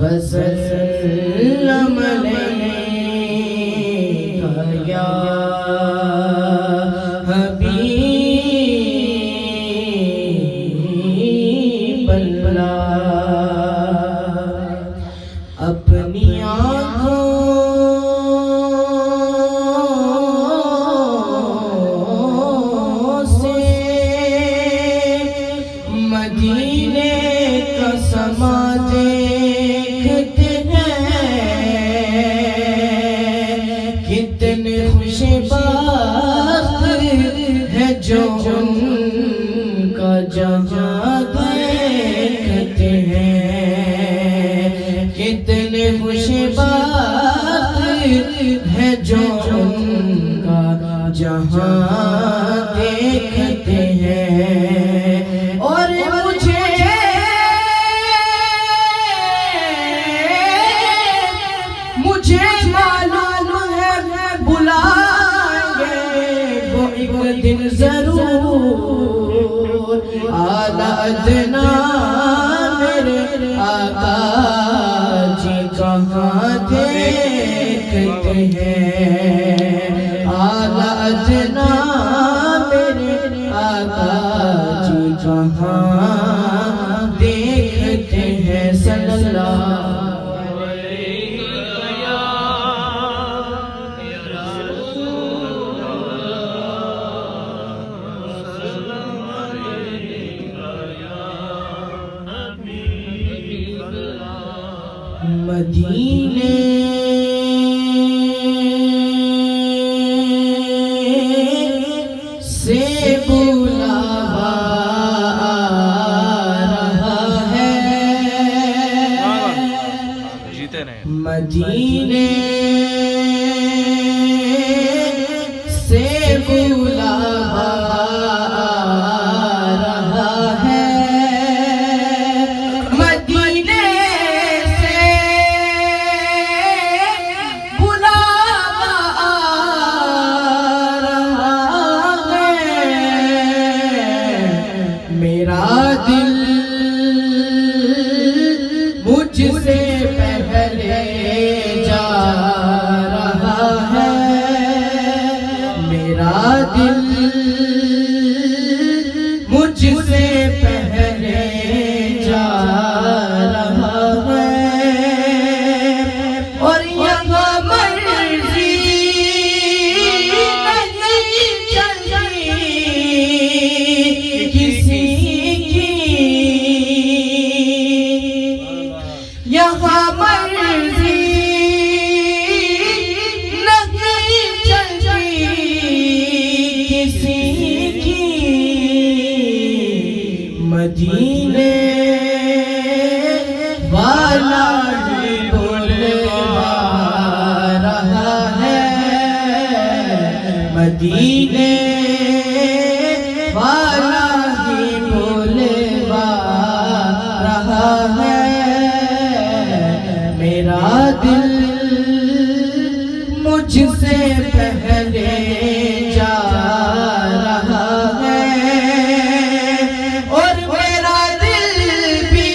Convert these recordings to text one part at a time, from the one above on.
وسلم علیکہ یا حبیب اللہ۔ اپنی آنکھوں سے مدینے کا سما دیکھتے ہیں، کتنے خوش بخت ہے جو ان کا جہاں دیکھتے ہیں، کتنے خوش بخت ہے جو ان کا جہاں دیکھتے ہیں۔ اور مجھے معلوم ہے بلائیں گے وہ ایک دن ضرور، اعلیٰ ادنا میرے آقا جی کہاں دیکھتے ہیں، اعلیٰ ادنا میرے آقا جی کہاں دیکھتے ہیں۔ صلی اللہ مدینے سے بلاوا آ رہا ہے، مدینے سے بلاوا آ رہا ہے، مجھ سے پہلے جا رہا ہے، میرا دل مجھ سے پہلے جا رہا ہے، اور یہاں مرضی نہیں چلی کسی کی، یہاں مرضی نہیں چلی کسی کی، مدینے والا ہی بلوا رہا ہے، مدینے والا ہی بلوا رہا ہے، میرا دل مجھ سے پہلے جا رہا ہے، اور میرا دل بھی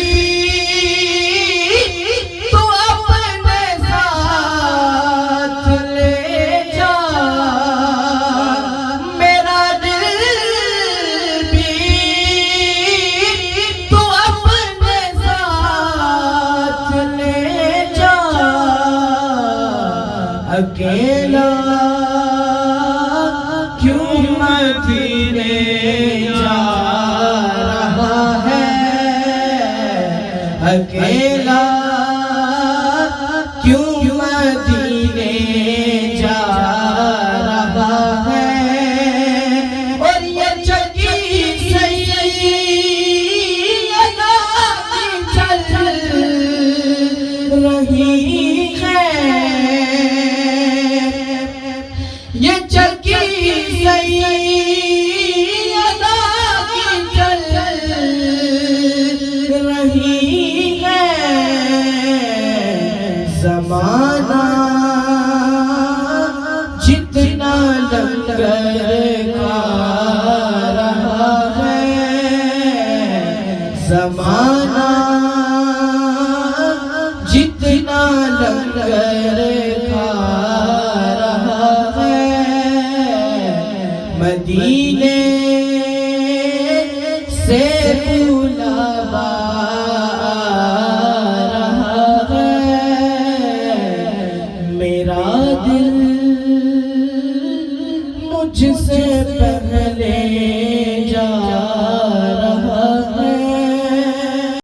تو اپنے ساتھ لے جا، میرا دل بھی تو اپنے ساتھ لے جا، اکیلا کیوں مدینے جا رہا ہے، اکیلا کیوں مدینے جا رہا ہے، اور یہ چکی سیدہ کی چل رہی ہے، یہ چکی سیدہ کی چل رہی ہے، زمانہ جتنا لنگر کھا رہا ہے، زمانہ زمانہ جتنا لنگر کھا رہا ہے مدینے سے بلاوا رہا ہے میرا دل مجھ سے